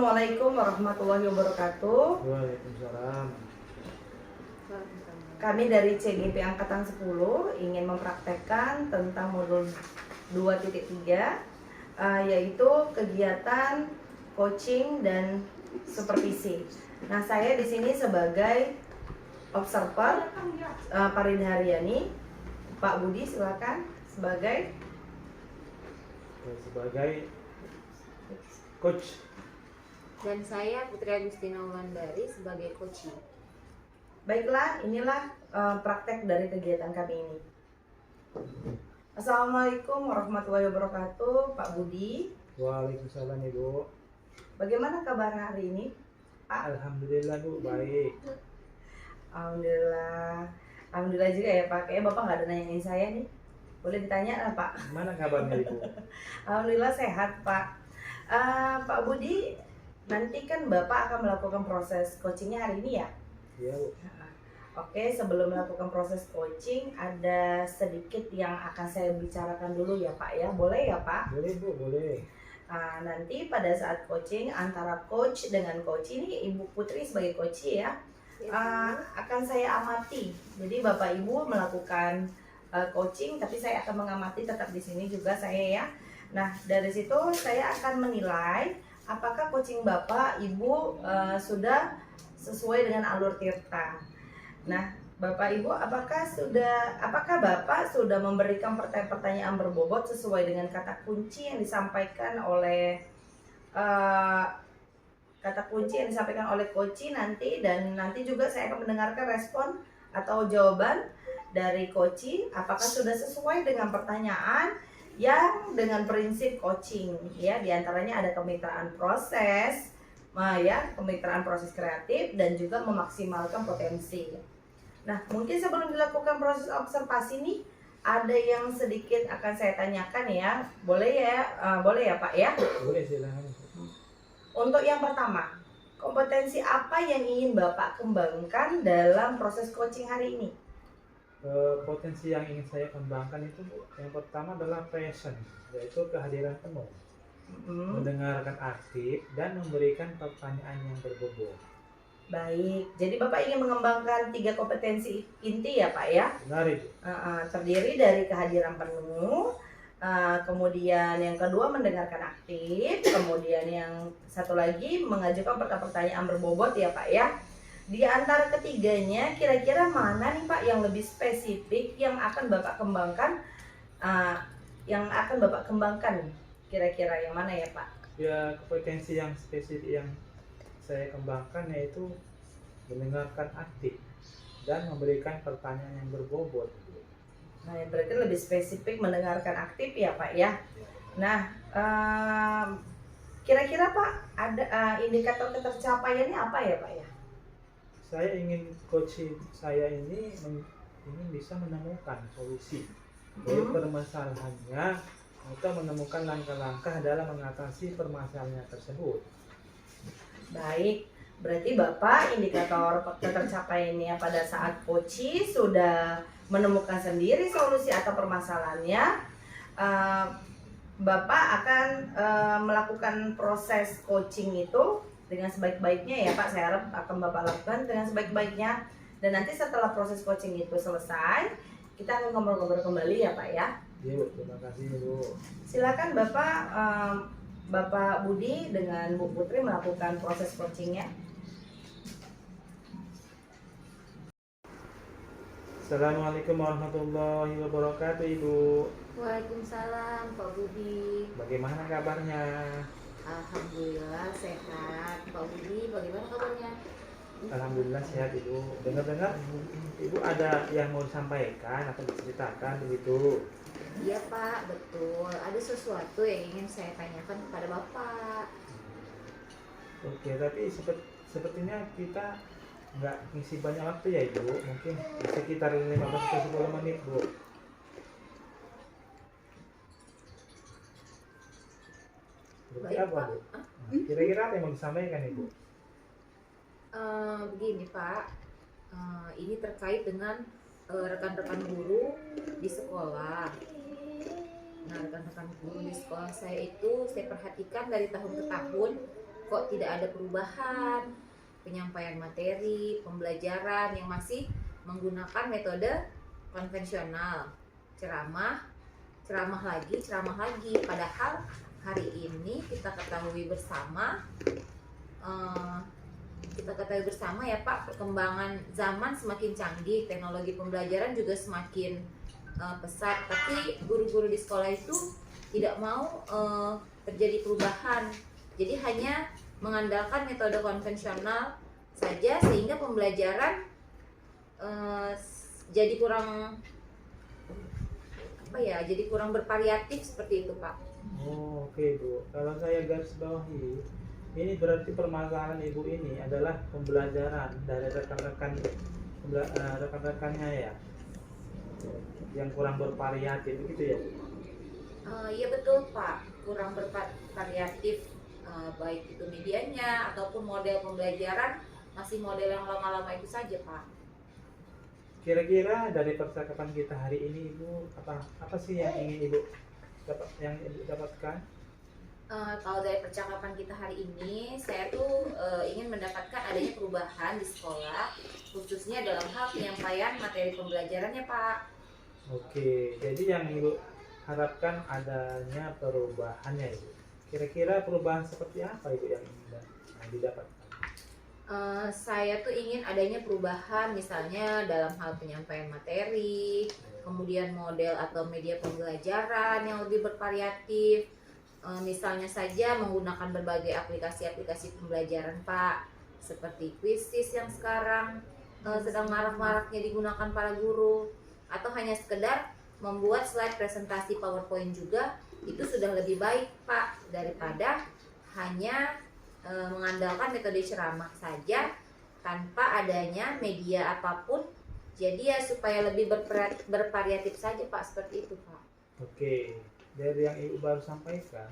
Assalamualaikum warahmatullahi wabarakatuh. Waalaikumsalam. Kami dari CGP Angkatan 10 ingin mempraktekkan tentang modul 2.3, yaitu kegiatan coaching dan supervisi. Nah, saya di sini sebagai observer, Farida Haryani. Pak Budi silakan sebagai Coach. Dan saya Putri Agustina Wulandari sebagai coaching. Baiklah, inilah praktek dari kegiatan kami ini. Assalamualaikum warahmatullahi wabarakatuh, Pak Budi. Waalaikumsalam Ibu. Bagaimana kabar hari ini, Pak? Alhamdulillah Bu, baik. Alhamdulillah. Alhamdulillah juga ya Pak. Kayaknya Bapak nggak ada nanyain saya nih. Boleh ditanya lah Pak. Gimana kabarnya Ibu? Alhamdulillah sehat Pak. Pak Budi, nanti kan Bapak akan melakukan proses coachingnya hari ini ya? Iya Bu. Oke, sebelum melakukan proses coaching, ada sedikit yang akan saya bicarakan dulu ya Pak ya. Boleh ya Pak? Boleh Bu, boleh. Nanti pada saat coaching antara coach dengan coach ini, Ibu Putri sebagai coach ya, akan saya amati. Jadi Bapak Ibu melakukan coaching, tapi saya akan mengamati tetap di sini juga saya ya. Nah, dari situ saya akan menilai apakah coaching Bapak Ibu sudah sesuai dengan alur tirta. Nah, Bapak Ibu, apakah Bapak sudah memberikan pertanyaan berbobot sesuai dengan kata kunci yang disampaikan oleh coach nanti, dan nanti juga saya akan mendengarkan respon atau jawaban dari coach, apakah sudah sesuai dengan pertanyaan yang dengan prinsip coaching ya, diantaranya ada kemitraan proses, kemitraan proses kreatif dan juga memaksimalkan potensi. Nah, mungkin sebelum dilakukan proses observasi nih, ada yang sedikit akan saya tanyakan ya, boleh ya Pak ya? Boleh, silakan. Untuk yang pertama, kompetensi apa yang ingin Bapak kembangkan dalam proses coaching hari ini? Potensi yang ingin saya kembangkan itu Bu, yang pertama adalah presence, yaitu kehadiran penuh, mendengarkan aktif dan memberikan pertanyaan yang berbobot. Baik, jadi Bapak ingin mengembangkan 3 kompetensi inti ya Pak ya? Benar Ibu. Terdiri dari kehadiran penuh, kemudian yang kedua mendengarkan aktif, kemudian yang satu lagi mengajukan pertanyaan berbobot ya Pak ya. Di antara ketiganya kira-kira mana nih Pak yang lebih spesifik yang akan Bapak kembangkan, kira-kira yang mana ya Pak? Ya, kompetensi yang spesifik yang saya kembangkan yaitu mendengarkan aktif dan memberikan pertanyaan yang berbobot. Nah, berarti lebih spesifik mendengarkan aktif ya Pak ya. Nah, kira-kira Pak ada indikator ketercapaiannya apa ya Pak ya? Saya ingin coaching saya ini ingin bisa menemukan solusi dari permasalahannya atau menemukan langkah-langkah dalam mengatasi permasalahannya tersebut. Baik, berarti Bapak indikator ketercapaiannya pada saat coaching sudah menemukan sendiri solusi atau permasalahannya, Bapak akan melakukan proses coaching itu dengan sebaik-baiknya ya Pak. Saya harap akan Bapak lakukan dengan sebaik-baiknya, dan nanti setelah proses coaching itu selesai, kita akan ngobrol-ngobrol kembali ya Pak ya. Iya Bu, terima kasih Bu. Silakan Bapak Budi dengan Bu Putri melakukan proses coachingnya. Assalamualaikum warahmatullahi wabarakatuh Ibu. Waalaikumsalam Pak Budi. Bagaimana kabarnya? Alhamdulillah sehat. Pak Budi, bagaimana kabarnya? Alhamdulillah sehat Ibu. Dengar-dengar Ibu ada yang mau disampaikan atau diceritakan begitu? Iya Pak, betul. Ada sesuatu yang ingin saya tanyakan kepada Bapak. Oke, tapi sepertinya kita nggak ngisi banyak waktu ya Ibu. Mungkin sekitar 15-10 menit Bu. Berarti Baik apa Pak. Bu? Kira-kira apa yang mau disampaikan Ibu? Begini Pak, ini terkait dengan rekan-rekan guru di sekolah. Nah, rekan-rekan guru di sekolah saya itu saya perhatikan dari tahun ke tahun kok tidak ada perubahan penyampaian materi, pembelajaran yang masih menggunakan metode konvensional, ceramah, ceramah lagi. Padahal hari ini kita ketahui bersama ya Pak, perkembangan zaman semakin canggih, teknologi pembelajaran juga semakin pesat, tapi guru-guru di sekolah itu tidak mau terjadi perubahan. Jadi hanya mengandalkan metode konvensional saja, sehingga pembelajaran jadi kurang bervariatif seperti itu Pak. Oh, oke Bu. Kalau saya garis bawahi, ini berarti permasalahan Ibu ini adalah pembelajaran dari rekan-rekannya ya, yang kurang bervariatif begitu ya. Iya betul Pak, kurang bervariatif, baik itu medianya ataupun model pembelajaran masih model yang lama-lama itu saja Pak. Kira-kira dari percakapan kita hari ini Ibu, apa sih yang ingin Ibu dapatkan? Kalau dari percakapan kita hari ini, saya tuh ingin mendapatkan adanya perubahan di sekolah, khususnya dalam hal penyampaian materi pembelajarannya Pak. Oke, jadi yang Ibu harapkan adanya perubahannya Ibu. Kira-kira perubahan seperti apa Ibu yang ingin didapatkan? Saya tuh ingin adanya perubahan misalnya dalam hal penyampaian materi, kemudian model atau media pembelajaran yang lebih bervariatif. Misalnya saja menggunakan berbagai aplikasi-aplikasi pembelajaran Pak, seperti Quizizz yang sekarang sedang marak-maraknya digunakan para guru, atau hanya sekedar membuat slide presentasi PowerPoint juga, itu sudah lebih baik Pak daripada hanya mengandalkan metode ceramah saja tanpa adanya media apapun. Jadi ya supaya lebih bervariatif saja Pak, seperti itu Pak. Oke, dari yang Ibu baru sampaikan,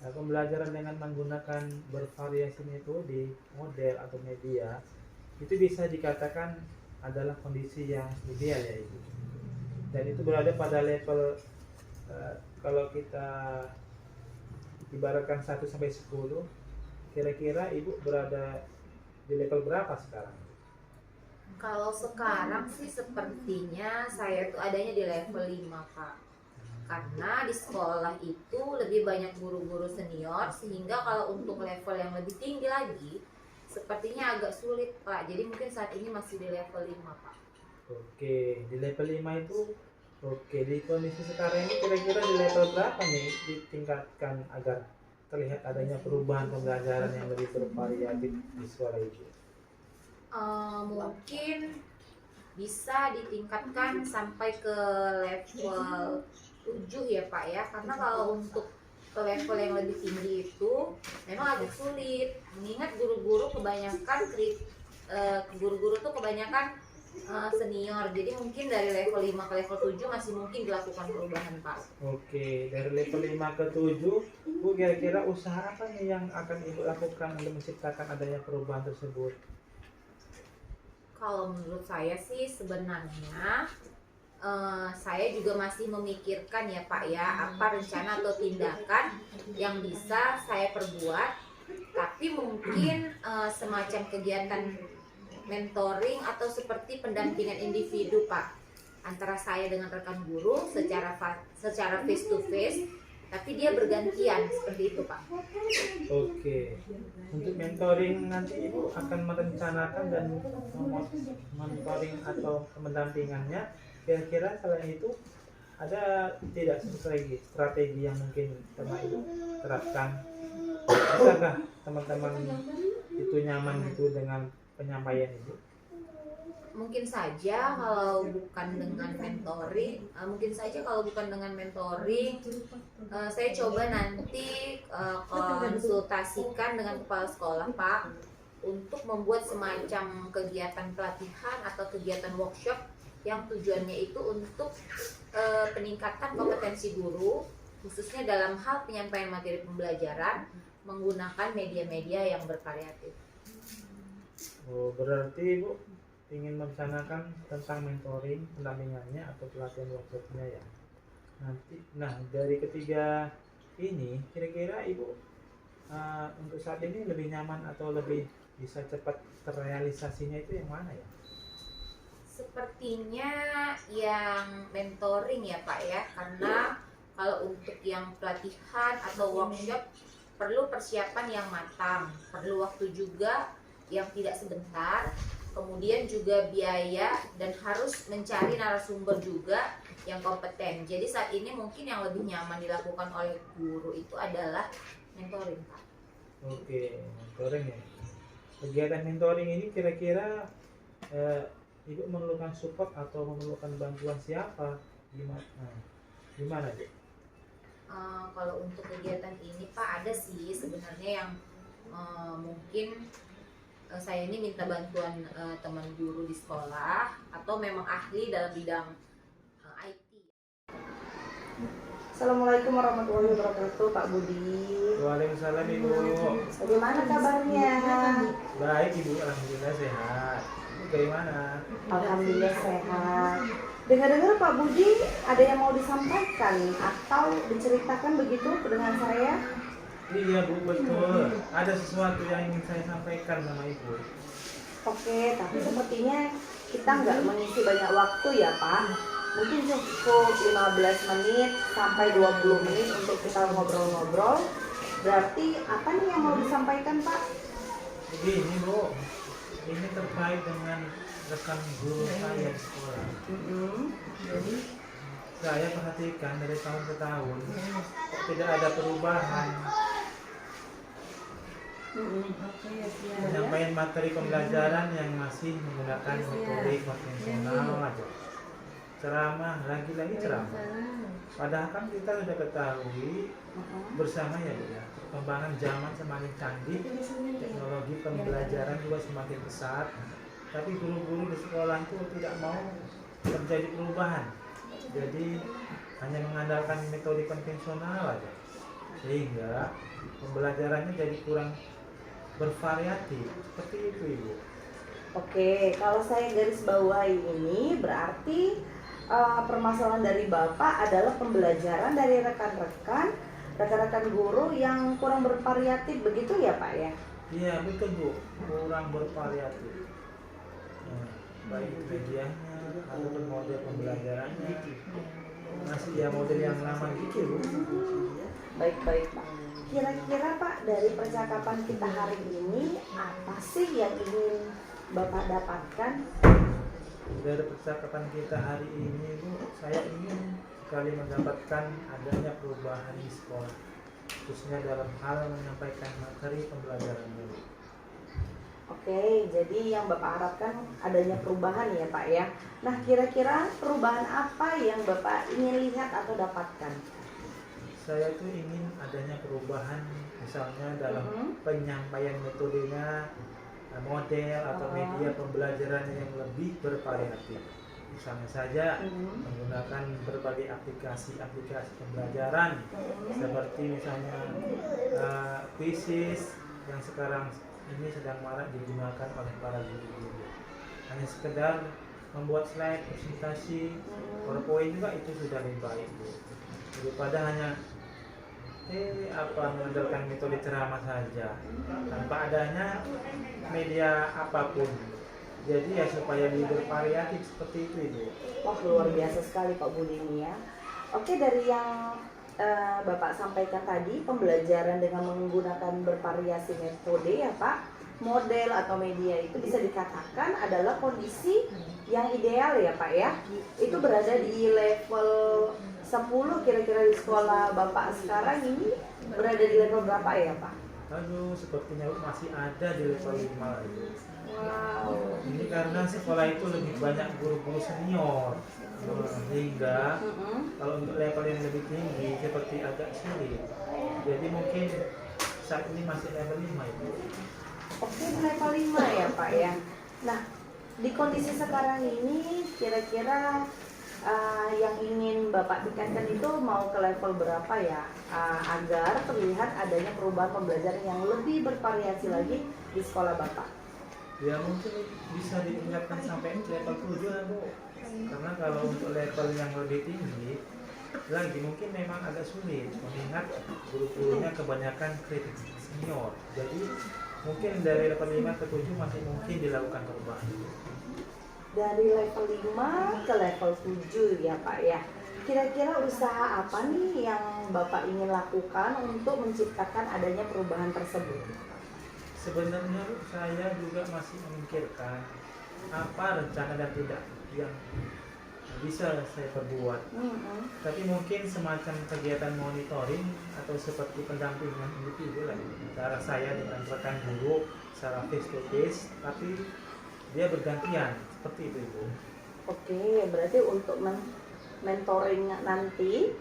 pembelajaran dengan menggunakan bervariasi metode di model atau media itu bisa dikatakan adalah kondisi yang ideal ya Ibu. Dan itu berada pada level kalau kita ibaratkan 1 sampai 10, kira-kira Ibu berada di level berapa sekarang? Kalau sekarang sih sepertinya saya tuh adanya di level 5 Pak. Karena di sekolah itu lebih banyak guru-guru senior, sehingga kalau untuk level yang lebih tinggi lagi sepertinya agak sulit Pak. Jadi mungkin saat ini masih di level 5 Pak. Oke, di level 5 itu oke, di kondisi sekarang ini kira-kira di level berapa nih ditingkatkan agar terlihat adanya perubahan pembelajaran yang lebih bervariatif di sekolah itu? Mungkin bisa ditingkatkan sampai ke level 7 ya Pak ya, karena kalau untuk ke level yang lebih tinggi itu memang agak sulit, mengingat guru-guru tuh kebanyakan senior, jadi mungkin dari level 5 ke level 7 masih mungkin dilakukan perubahan Pak. Oke, dari level 5 ke 7, Bu, kira-kira usaha apa nih yang akan Ibu lakukan untuk menciptakan adanya perubahan tersebut? Kalau menurut saya sih sebenarnya saya juga masih memikirkan ya Pak ya, apa rencana atau tindakan yang bisa saya perbuat, tapi mungkin semacam kegiatan mentoring atau seperti pendampingan individu Pak, antara saya dengan rekan guru secara face to face, tapi dia bergantian seperti itu Pak. Oke, untuk mentoring nanti Ibu akan merencanakan dan mentoring atau mendampingannya. Kira-kira selain itu ada tidak strategi yang mungkin pernah Ibu terapkan? Bisakah teman-teman itu nyaman itu dengan penyampaian Ibu? Mungkin saja kalau bukan dengan mentoring, saya coba nanti konsultasikan dengan kepala sekolah Pak, untuk membuat semacam kegiatan pelatihan atau kegiatan workshop yang tujuannya itu untuk peningkatan kompetensi guru, khususnya dalam hal penyampaian materi pembelajaran menggunakan media-media yang bervariatif. Oh, berarti Ibu ingin merencanakan tentang mentoring, pendampingannya atau pelatihan workshopnya ya. Nanti, nah dari ketiga ini kira-kira Ibu untuk saat ini lebih nyaman atau lebih bisa cepat terrealisasinya itu yang mana ya? Sepertinya yang mentoring ya Pak ya, karena kalau untuk yang pelatihan atau workshop perlu persiapan yang matang, perlu waktu juga yang tidak sebentar, kemudian juga biaya dan harus mencari narasumber juga yang kompeten. Jadi saat ini mungkin yang lebih nyaman dilakukan oleh guru itu adalah mentoring Pak. Oke, mentoring ya. Kegiatan mentoring ini kira-kira Ibu memerlukan support atau memerlukan bantuan siapa? Gimana Dek? Kalau untuk kegiatan ini Pak ada sih sebenarnya yang mungkin saya ini minta bantuan teman guru di sekolah atau memang ahli dalam bidang IT. Assalamualaikum warahmatullahi wabarakatuh, Pak Budi. Waalaikumsalam Ibu. Bagaimana kabarnya? Baik Ibu, alhamdulillah sehat. Ibu bagaimana? Alhamdulillah sehat. Dengar-dengar Pak Budi ada yang mau disampaikan atau diceritakan begitu dengan saya? Iya Bu, betul. Ada sesuatu yang ingin saya sampaikan sama Ibu. Oke, tapi sepertinya kita nggak mengisi banyak waktu ya Pak. Mungkin cukup 15 menit sampai 20 menit untuk kita ngobrol-ngobrol. Berarti apa nih yang mau disampaikan Pak? Begini Bu, ini terkait dengan rekan guru saya di sekolah. Jadi, Saya perhatikan dari tahun ke tahun kok tidak ada perubahan. Penyampaian materi pembelajaran yang masih menggunakan metode konvensional aja. Ceramah, lagi-lagi ceramah. Padahal kan kita sudah ketahui bersama ya Bu ya, perkembangan zaman semakin canggih, teknologi pembelajaran juga semakin pesat, tapi guru-guru di sekolah itu tidak mau terjadi perubahan. Jadi hanya mengandalkan metode konvensional aja, sehingga pembelajarannya jadi kurang bervariatif. Seperti itu Ibu. oke, kalau saya garis bawahi ini berarti permasalahan dari Bapak adalah pembelajaran dari rekan-rekan guru yang kurang bervariatif, begitu ya Pak ya? Iya betul Bu, kurang bervariatif. Baik medianya ataupun model pembelajarannya masih ya model yang lama gitu Bu. Baik-baik Pak. Kira-kira Pak, dari percakapan kita hari ini apa sih yang ingin Bapak dapatkan? Dari percakapan kita hari ini Bu, saya ingin sekali mendapatkan adanya perubahan di sekolah, khususnya dalam hal menyampaikan materi pembelajaran Bu. Oke, jadi yang Bapak harapkan adanya perubahan ya Pak ya. Nah, kira-kira perubahan apa yang Bapak ingin lihat atau dapatkan? Saya tuh ingin adanya perubahan misalnya dalam penyampaian metodenya, model atau media pembelajaran yang lebih bervariatif. Misalnya saja menggunakan berbagai aplikasi pembelajaran seperti misalnya Quizzes yang sekarang ini sedang marak digunakan oleh para guru-guru. Hanya sekedar membuat slide presentasi PowerPoint juga itu sudah lebih baik Bu. Daripada hanya mengandalkan metode ceramah saja tanpa adanya media apapun. Jadi ya supaya lebih bervariatif seperti itu Ibu. Wah, luar biasa sekali Pak Budi ini ya. Oke, dari yang Bapak sampaikan tadi, pembelajaran dengan menggunakan bervariasi metode ya Pak, model atau media itu bisa dikatakan adalah kondisi yang ideal ya Pak ya. Itu berada di level 10 kira-kira di sekolah Bapak sekarang ini berada di level berapa ya Pak? Aduh, sepertinya masih ada di level 5 itu. Wow. Ini karena sekolah itu lebih banyak guru-guru senior, sehingga kalau untuk level yang lebih tinggi seperti agak sulit. Jadi mungkin saat ini masih level 5 itu. Oke, level 5 ya Pak ya. Nah, di kondisi sekarang ini kira-kira yang ingin Bapak tingkatkan itu mau ke level berapa ya, agar terlihat adanya perubahan pembelajaran yang lebih bervariasi lagi di sekolah Bapak? Ya mungkin bisa ditingkatkan sampai level 7 Bu. Karena kalau untuk level yang lebih tinggi lagi mungkin memang agak sulit mengingat guru-gurunya kebanyakan kritik senior. Jadi mungkin dari level 5 ke 7 masih mungkin dilakukan perubahan. Dari level 5 ke level 7 ya Pak ya. Kira-kira usaha apa nih yang Bapak ingin lakukan untuk menciptakan adanya perubahan tersebut? Sebenarnya saya juga masih memikirkan apa rencana dan tidak yang bisa saya perbuat. Tapi mungkin semacam kegiatan monitoring atau seperti pendampingan individu lah antara saya dengan rekan guru secara face to face, tapi dia bergantian seperti itu Ibu. Oke, berarti untuk mentoring nanti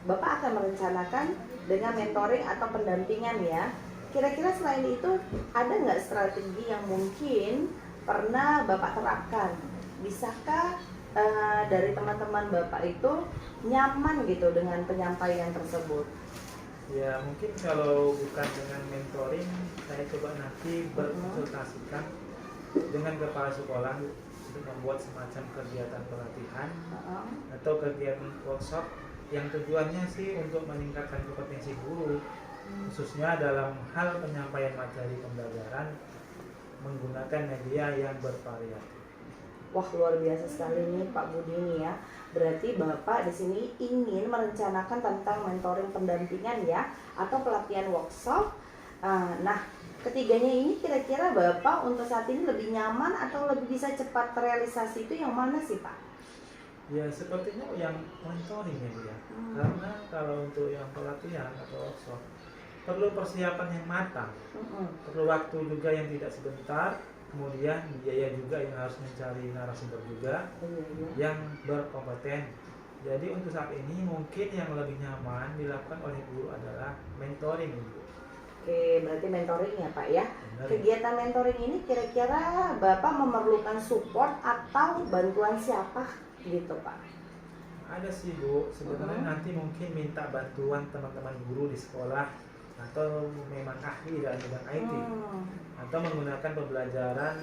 Bapak akan merencanakan dengan mentoring atau pendampingan ya. Kira-kira selain itu ada nggak strategi yang mungkin pernah Bapak terapkan? Bisakah dari teman-teman Bapak itu nyaman gitu dengan penyampaian tersebut? Ya mungkin kalau bukan dengan mentoring, saya coba nanti berkonsultasikan dengan kepala sekolah untuk membuat semacam kegiatan pelatihan atau kegiatan workshop yang tujuannya sih untuk meningkatkan kompetensi guru, khususnya dalam hal penyampaian materi pembelajaran menggunakan media yang bervariatif. Wah, luar biasa sekali nih Pak Budi nih ya. Berarti Bapak di sini ingin merencanakan tentang mentoring pendampingan ya atau pelatihan workshop. Nah, ketiganya ini kira-kira Bapak untuk saat ini lebih nyaman atau lebih bisa cepat terrealisasi itu yang mana sih Pak? Ya sepertinya yang mentoring ya Bu ya. Karena kalau untuk yang pelatihan atau workshop perlu persiapan yang matang, perlu waktu juga yang tidak sebentar, kemudian biaya juga yang harus mencari narasumber juga yang berkompeten. Jadi untuk saat ini mungkin yang lebih nyaman dilakukan oleh guru adalah mentoring Ibu. Oke, berarti mentoring ya Pak ya. Benar. Kegiatan mentoring ini kira-kira Bapak memerlukan support atau bantuan siapa gitu Pak? Ada sih Bu, sebenarnya nanti mungkin minta bantuan teman-teman guru di sekolah atau memang ahli dalam bidang IT atau menggunakan pembelajaran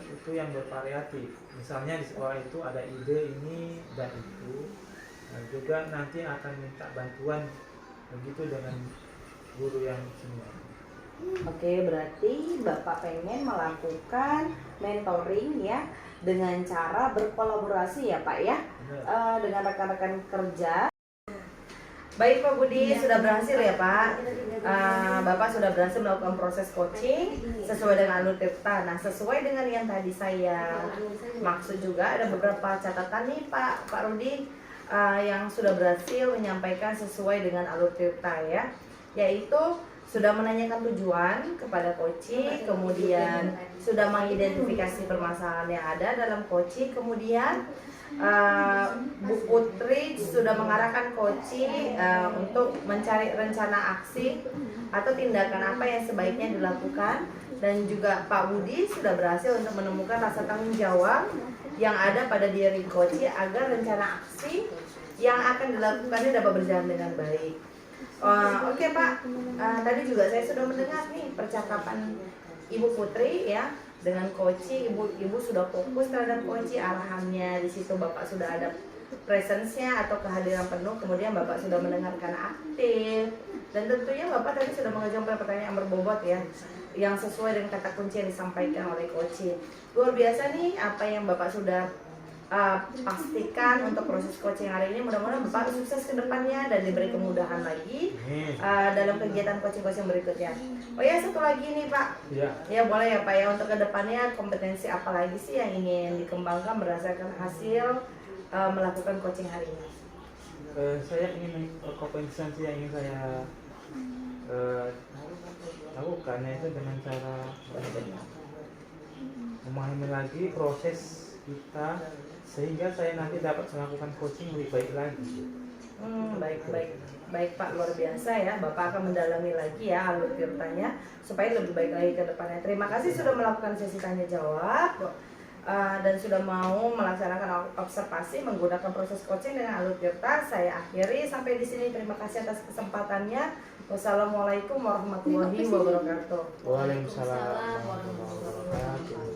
itu yang bervariatif. Misalnya di sekolah itu ada ide ini dan itu, dan juga nanti akan minta bantuan begitu dengan guru yang senior. Oke, berarti Bapak pengen melakukan mentoring ya dengan cara berkolaborasi ya Pak ya, dengan rekan-rekan kerja. Baik Pak Budi, sudah berhasil ya Pak. Bapak sudah berhasil melakukan proses coaching sesuai dengan alur tirta. Nah, sesuai dengan yang tadi saya maksud juga ada beberapa catatan nih Pak Rudi yang sudah berhasil menyampaikan sesuai dengan alur tirta ya, yaitu sudah menanyakan tujuan kepada coaching, kemudian sudah mengidentifikasi permasalahan yang ada dalam coaching, kemudian Bu Putri sudah mengarahkan coaching untuk mencari rencana aksi atau tindakan apa yang sebaiknya dilakukan, dan juga Pak Budi sudah berhasil untuk menemukan rasa tanggung jawab yang ada pada diri coaching agar rencana aksi yang akan dilakukannya dapat berjalan dengan baik. Oke Pak, tadi juga saya sudah mendengar nih percakapan Ibu Putri ya dengan coaching. Ibu sudah fokus terhadap coaching, arahannya di situ Bapak sudah ada presence-nya atau kehadiran penuh, kemudian Bapak sudah mendengarkan aktif, dan tentunya Bapak tadi sudah mengajukan pertanyaan berbobot ya yang sesuai dengan kata kunci yang disampaikan oleh coaching. Luar biasa nih apa yang Bapak sudah pastikan untuk proses coaching hari ini. Mudah-mudahan Bapak sukses ke depannya dan diberi kemudahan lagi dalam kegiatan coaching-coaching berikutnya. Oh ya, satu lagi nih Pak. Ya boleh ya Pak ya, untuk ke depannya kompetensi apa lagi sih yang ingin dikembangkan berdasarkan hasil melakukan coaching hari ini? Saya ingin kompetensi yang ingin saya lakukan yaitu dengan cara memahami lagi proses kita sehingga saya nanti dapat melakukan coaching lebih baik lagi. Baik Pak, luar biasa ya. Bapak akan mendalami lagi ya alur tirtanya supaya lebih baik lagi ke depannya. Terima kasih sudah melakukan sesi tanya jawab dan sudah mau melaksanakan observasi menggunakan proses coaching dengan alur tirta. Saya akhiri sampai di sini. Terima kasih atas kesempatannya. Wassalamualaikum warahmatullahi wabarakatuh. Waalaikumsalam warahmatullahi wabarakatuh.